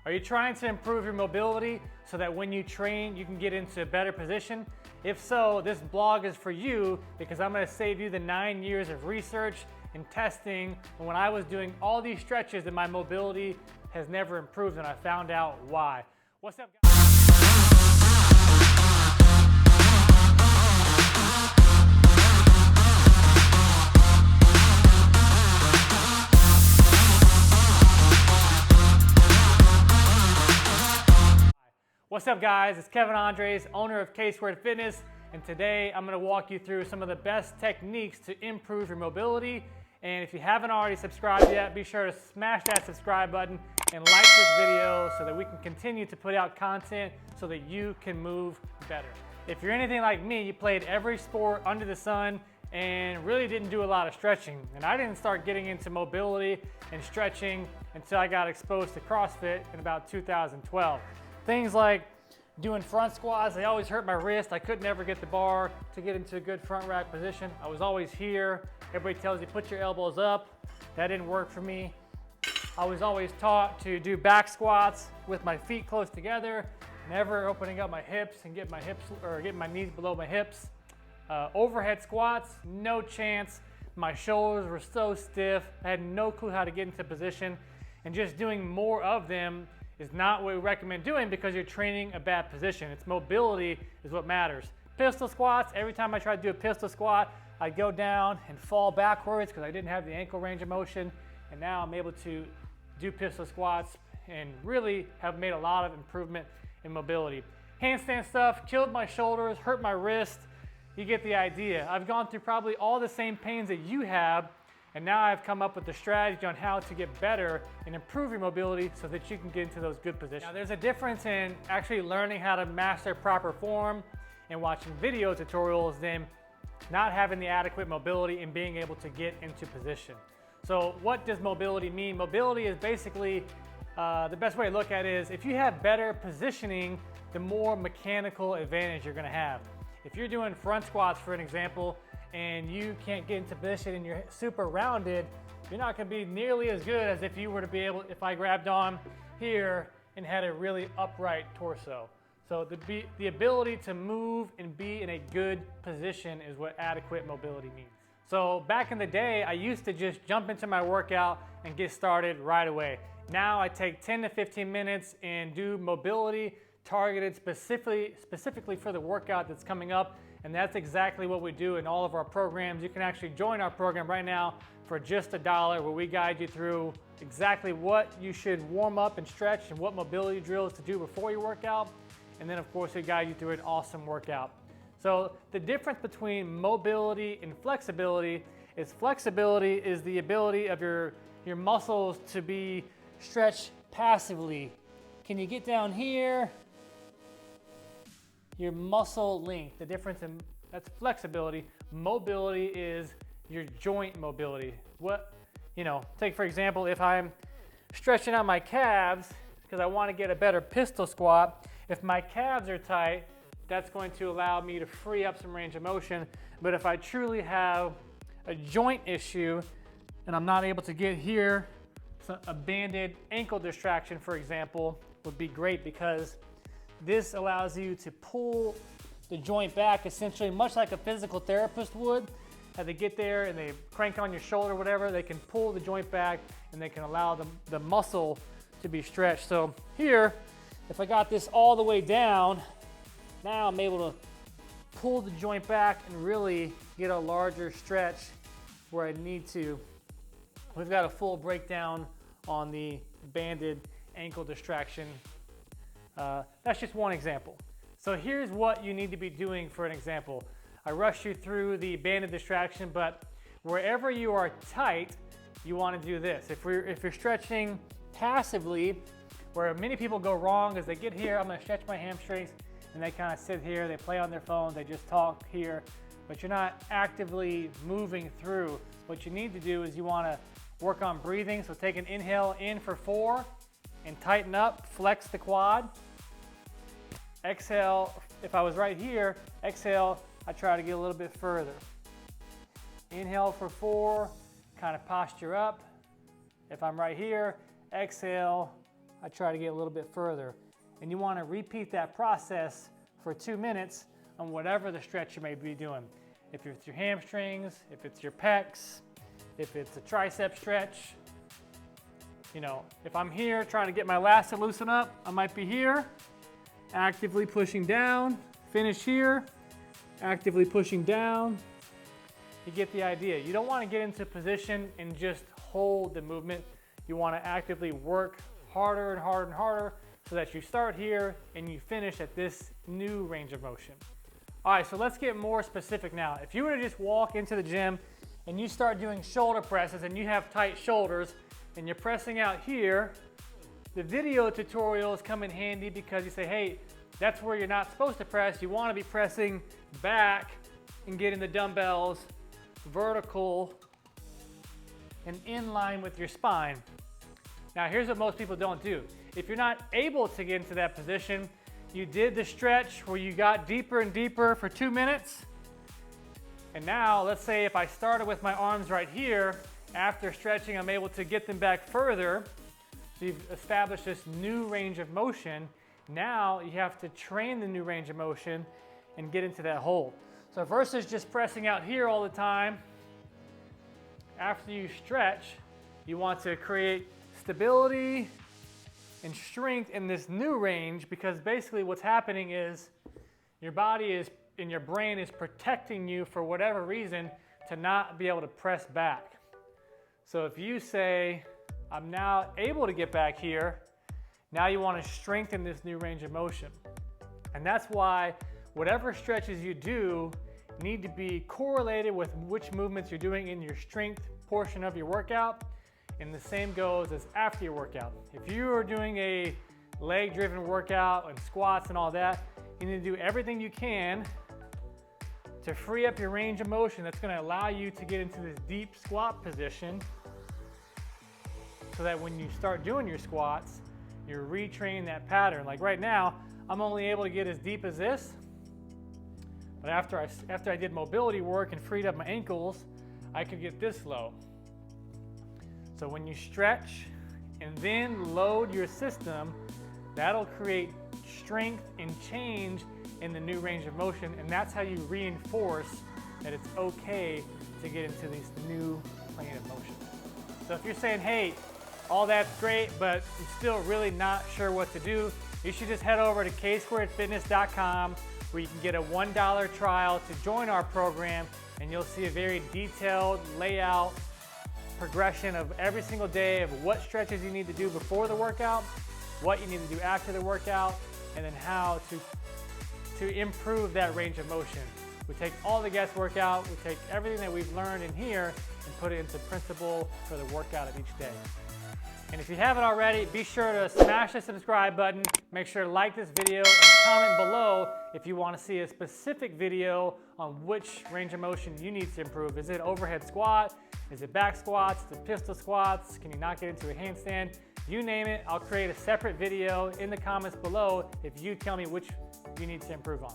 Are you trying to improve your mobility so that when you train, you can get into a better position? If so, this blog is for you because I'm going to save you the 9 years of research and testing when I was doing all these stretches and my mobility has never improved, and I found out why. What's up, guys? What's up, guys? It's Kevin Andres, owner of K-Squared Fitness, and today I'm going to walk you through some of the best techniques to improve your mobility. And if you haven't already subscribed yet, be sure to smash that subscribe button and like this video so that we can continue to put out content so that you can move better. If you're anything like me, you played every sport under the sun and really didn't do a lot of stretching. And I didn't start getting into mobility and stretching until I got exposed to CrossFit in about 2012. Things like doing front squats, they always hurt my wrist. I could never get the bar to get into a good front rack position. I was always here. Everybody tells you put your elbows up. That didn't work for me. I was always taught to do back squats with my feet close together, never opening up my hips and get my knees below my hips. Overhead squats, no chance. My shoulders were so stiff. I had no clue how to get into position, and just doing more of them is not what we recommend doing because you're training a bad position. It's mobility is what matters. Pistol squats, every time I tried to do a pistol squat, I'd go down and fall backwards because I didn't have the ankle range of motion. And now I'm able to do pistol squats and really have made a lot of improvement in mobility. Handstand stuff, killed my shoulders, hurt my wrist. You get the idea. I've gone through probably all the same pains that you have, and now I've come up with a strategy on how to get better and improve your mobility so that you can get into those good positions. Now, there's a difference in actually learning how to master proper form and watching video tutorials than not having the adequate mobility and being able to get into position. So what does mobility mean? Mobility is basically, the best way to look at it is if you have better positioning, the more mechanical advantage you're gonna have. If you're doing front squats, for an example, and you can't get into position and you're super rounded, you're not gonna be nearly as good as if you were to be able, if I grabbed on here and had a really upright torso. So the ability to move and be in a good position is what adequate mobility means. So back in the day, I used to just jump into my workout and get started right away. Now I take 10 to 15 minutes and do mobility targeted specifically for the workout that's coming up. And that's exactly what we do in all of our programs. You can actually join our program right now for just $1, where we guide you through exactly what you should warm up and stretch and what mobility drills to do before your workout. And then of course we guide you through an awesome workout. So the difference between mobility and flexibility is the ability of your muscles to be stretched passively. Can you get down here? Your muscle length, the difference in that's flexibility. Mobility is your joint mobility. Take for example, if I'm stretching out my calves because I want to get a better pistol squat, if my calves are tight, that's going to allow me to free up some range of motion. But if I truly have a joint issue and I'm not able to get here, so a banded ankle distraction, for example, would be great because this allows you to pull the joint back, essentially much like a physical therapist would. As they get there and they crank on your shoulder or whatever, they can pull the joint back and they can allow the muscle to be stretched. So here, if I got this all the way down, now I'm able to pull the joint back and really get a larger stretch where I need to. We've got a full breakdown on the banded ankle distraction. That's just one example. So here's what you need to be doing for an example. I rushed you through the banded distraction, but wherever you are tight, you want to do this. If you're stretching passively, where many people go wrong is they get here, I'm going to stretch my hamstrings, and they kind of sit here, they play on their phone, they just talk here, but you're not actively moving through. What you need to do is you want to work on breathing. So take an inhale in for 4 and tighten up, flex the quad. Exhale, if I was right here, exhale, I try to get a little bit further. Inhale for 4, kind of posture up. If I'm right here, exhale, I try to get a little bit further. And you want to repeat that process for 2 minutes on whatever the stretch you may be doing. If it's your hamstrings, if it's your pecs, if it's a tricep stretch. You know, if I'm here trying to get my lats to loosen up, I might be here, actively pushing down, finish here, actively pushing down. You get the idea. You don't want to get into position and just hold the movement. You want to actively work harder and harder and harder so that you start here and you finish at this new range of motion. All right, so let's get more specific now. If you were to just walk into the gym and you start doing shoulder presses and you have tight shoulders and you're pressing out here, the video tutorials come in handy because you say, hey, that's where you're not supposed to press. You want to be pressing back and getting the dumbbells vertical and in line with your spine. Now here's what most people don't do. If you're not able to get into that position, you did the stretch where you got deeper and deeper for 2 minutes. And now let's say if I started with my arms right here, after stretching I'm able to get them back further. So you've established this new range of motion. Now you have to train the new range of motion and get into that hold. So versus just pressing out here all the time, after you stretch, you want to create stability and strength in this new range, because basically what's happening is your body is and your brain is protecting you for whatever reason to not be able to press back. So if you say, I'm now able to get back here, now you want to strengthen this new range of motion. And that's why whatever stretches you do need to be correlated with which movements you're doing in your strength portion of your workout. And the same goes as after your workout. If you are doing a leg-driven workout and squats and all that, you need to do everything you can to free up your range of motion that's going to allow you to get into this deep squat position, so that when you start doing your squats, you're retraining that pattern. Like right now, I'm only able to get as deep as this, but after I did mobility work and freed up my ankles, I could get this low. So when you stretch and then load your system, that'll create strength and change in the new range of motion, and that's how you reinforce that it's okay to get into this new plane of motion. So if you're saying, hey, all that's great, but I'm still really not sure what to do, you should just head over to ksquaredfitness.com where you can get a $1 trial to join our program, and you'll see a very detailed layout progression of every single day of what stretches you need to do before the workout, what you need to do after the workout, and then how to improve that range of motion. We take all the guesswork out, we take everything that we've learned in here and put it into principle for the workout of each day. And if you haven't already, be sure to smash the subscribe button, make sure to like this video, and comment below if you want to see a specific video on which range of motion you need to improve. Is it overhead squat? Is it back squats? Is it pistol squats? Can you not get into a handstand? You name it, I'll create a separate video in the comments below if you tell me which you need to improve on.